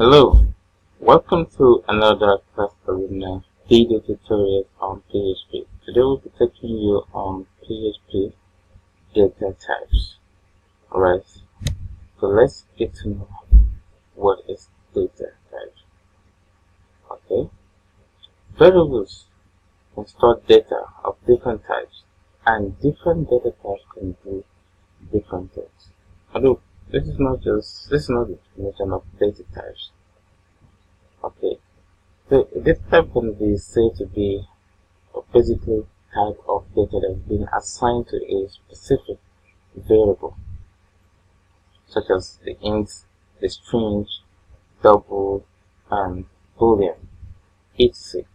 Hello, welcome to another class arena video tutorial on PHP. Today we'll be taking you on PHP Data Types. Alright, so let's get to know what is data types. Okay, variables can store data of different types, and different data types can do different things. Although this is not the definition of data types. Okay, so this type can be said to be a basically type of data that has been assigned to a specific variable, such as the int, the string, double, and boolean, etc.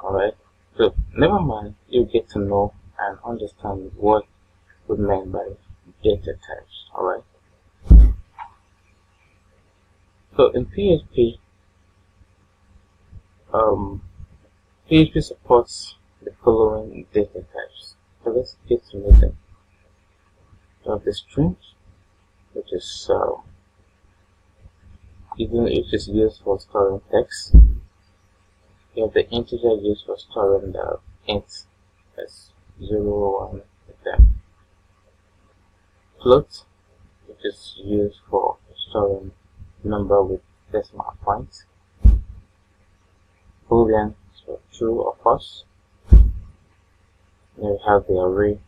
Alright, so never mind, you get to know and understand what we mean by data types. Alright, so in PHP, PHP supports the following data types. So let's get to know them. You have the string, which is used for storing text. You have the integer used for storing the int, that's 0, 1, etc. Float, which is used for storing number with decimal points. Boolean, so true or false. Then we have the array,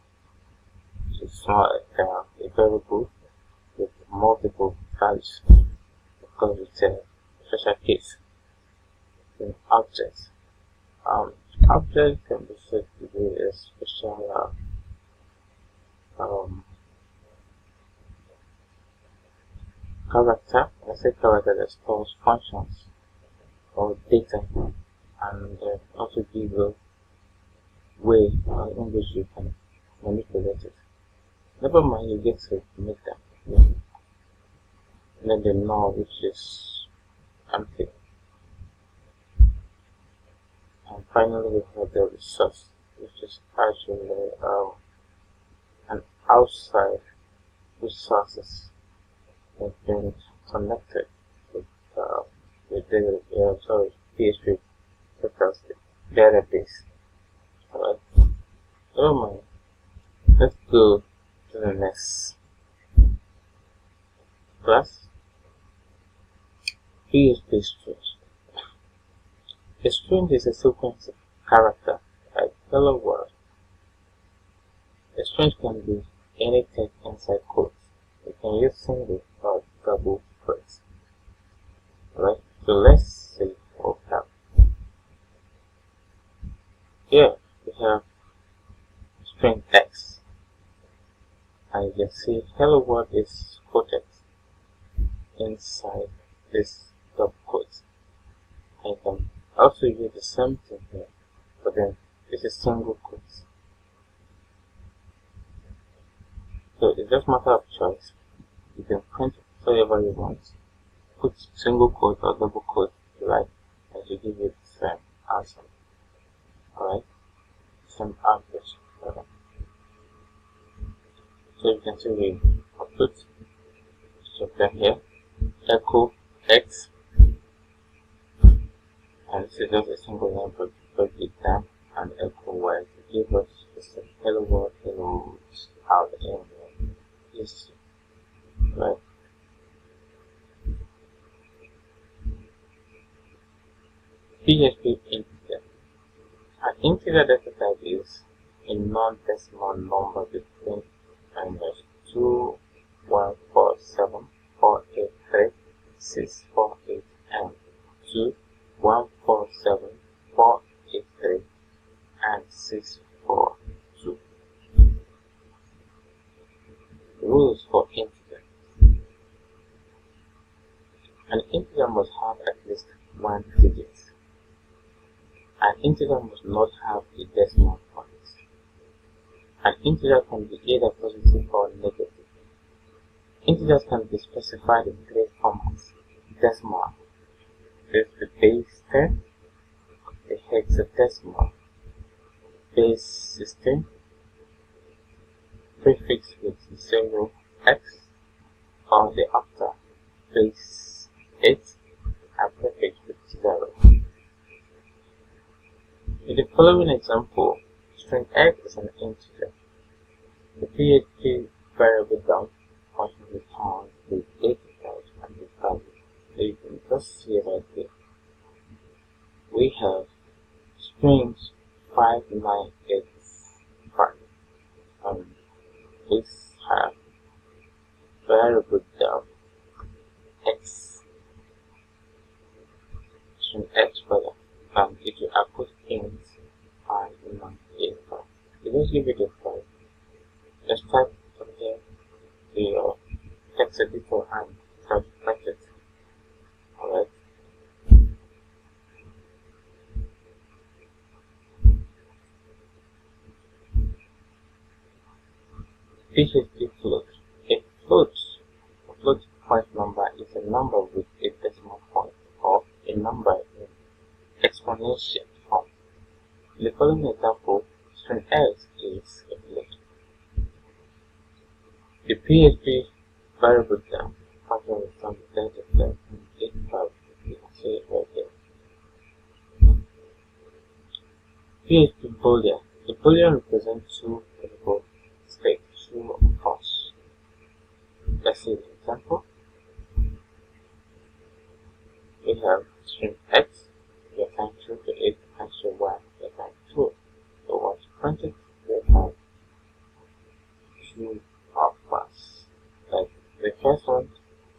which is a variable with multiple values, because it's a special case. Then objects. Object can be said to be a special character. Let's say character that stores functions or data, and also give a way in which you can manipulate it. Never mind, you get to make them. And then the null, which is empty. And finally, we have the resource, which is actually an outside resources that been connected with PHP database. Alright, never mind. Let's go to the next class. PHP string. A string is a sequence of characters like hello world. A string can be any text inside quotes. You can use single or double quotes. Alright, so let's see what we have. Here we have string text, and you can see hello world is quoted inside this double quotes. And you can also use the same thing here, but then this is single quotes. So it's just a matter of choice. You can print whatever you want. Put single quote or double quote if you like, and to give you the same answer. Alright? Same average. Okay. So you can see the output. So down here, echo x, and this is just a single number, break it down, and echo y to give us the hello world, hello out in this. Right. PHP integer. An integer data type is a non-decimal number between -2, 147, 483, 648, and 2, 147, 483, and 642. Rules for integer. An integer must have at least one digit. An integer must not have a decimal point. An integer can be either positive or negative. Integers can be specified in three formats: decimal, with the base 10, the hexadecimal, base 16, prefix with 0x, or the octa, base 8, 0. In the following example, string x is an integer. The PHP variable dump function returns the data type and the value. So you can just see right there. We have strings 5985 and we have variable dump x, string x rather, and if you output int 5985, you just give it a 5. Let's type from here to your text editor and try to print it. Alright. PHP float. A float point number is a number with a decimal point or a number in exponential form. In the following example, string x is a float. The PHP variable dump function returns the data type and data type. You can see it right there. PHP boolean. The boolean represents two variable states, true or false. Let's see the example. We have string x, we assign true to it, and string y, we assign true. So once you print it, we have true or false. Like the first one,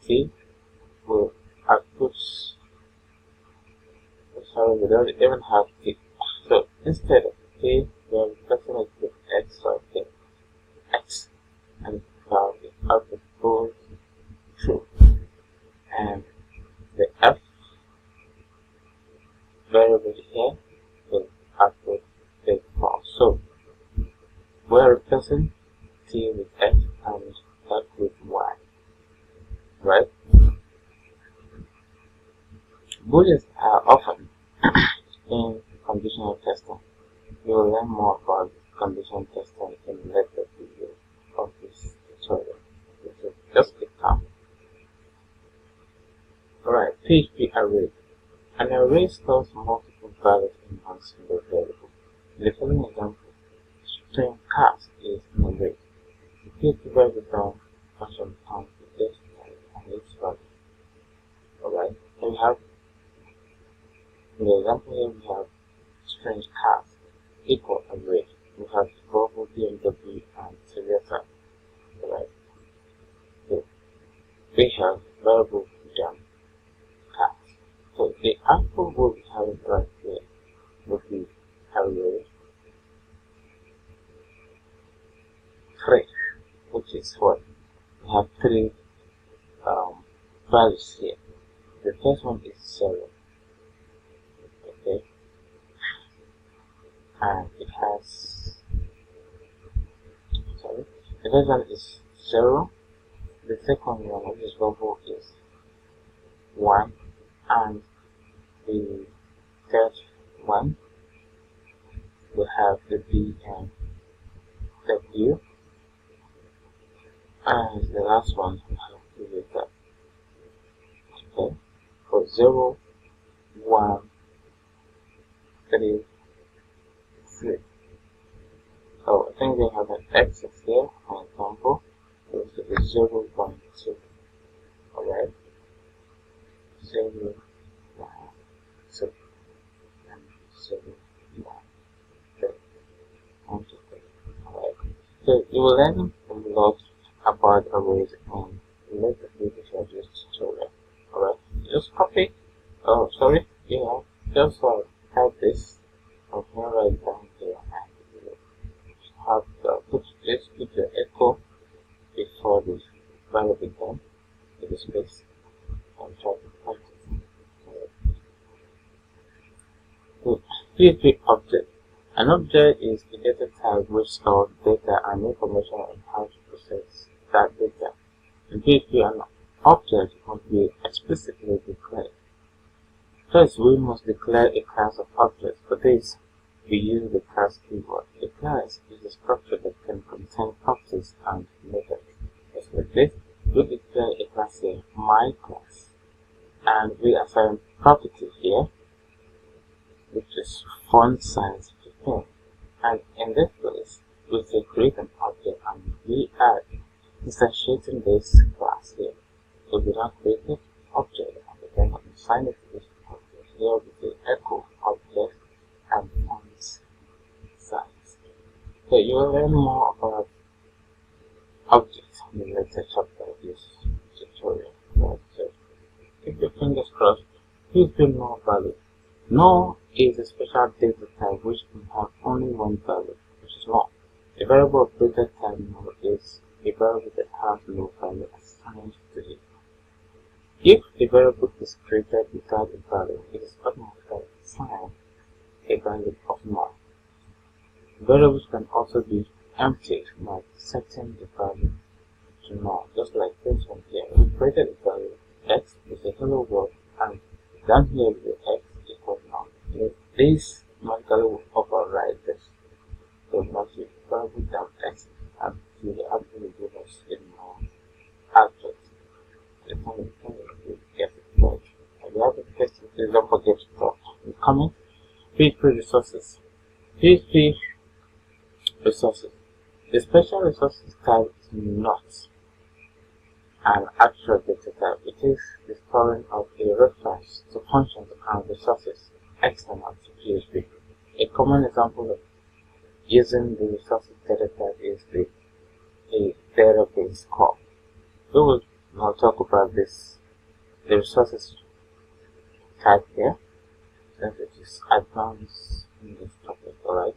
T, will output, sorry, we don't even have T. So instead of T, we are replacing it with X right there. X, and now the output goes true. And the F variable here will output the false. So we're replacing T with X and F with Y. Right? Booleans are often in conditional testing. You will learn more about conditional testing in the later video of this tutorial. So just click on. Alright, PHP array. An array stores multiple values in one single variable. In the following example, string cast is an array. The PHP variable function returns the data type and its value. Alright, so we have, in the example here, we have string cast equal array. We have global BMW and Toyota. Alright, so we have variable dump cast. So the output will be having right here would be array 3, which is what we have 3 values here. The first one is 0. Okay, and it has, sorry, the first one is 0. The second one, which is global, is 1, and the third one will have the B and W, and the last one will have the data. Okay, for 0, 1, 3, 3. So I think they have an X here, for example. So it is 0, 1, 2. Alright, 0, 1, 2, and 0, 1, 3. 1, 2, 3. Alright, so you will learn a lot about arrays in later videos of this tutorial. Alright, just copy, just type this from here right down here, and you have put your echo before this variable dump to the space and try to find it. So, PHP object. An object is a data type which stores data and information on how to process that data. In PHP, an object must be explicitly declared. First, we must declare a class of objects. For this, we use the class keyword. A class is a structure that can contain properties and methods. Just like this, we declare a class here, my class, and we assign property here, which is font size 15. And in this place, we say create an object, and we are instantiating this class here. So we now create an object, and we then assign it to this object. Here we say echo object and font size. So you will learn more about objects in the later chapter of this tutorial. Right? So keep your fingers crossed. Please do no value. No is a special data type which can have only one value, which is no. A variable of data type no is a variable that has no value assigned to it. If a variable is created without a value, it is automatically assigned a value of null. Variables can also be emptied by setting the value to null, just like this one here. We created a value x with a hello world, and down here with the x equals null. This magically will override this. So once you variable down x, and you will actually give us a null object. The time you get it right. If you have a question, please don't forget to drop a comment. PHP resources. PHP resources. The special resources type is not an actual data type. It is the storing of a reference to functions and resources external to PHP. A common example of using the resources data type is a database call. We will now talk about this, the resources type here, since it is advanced in this topic, alright?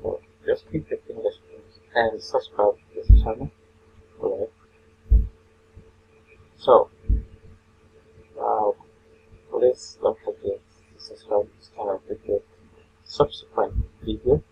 So just keep your fingers crossed and subscribe to this channel, alright? So, please don't forget to subscribe to this channel to get subsequent videos.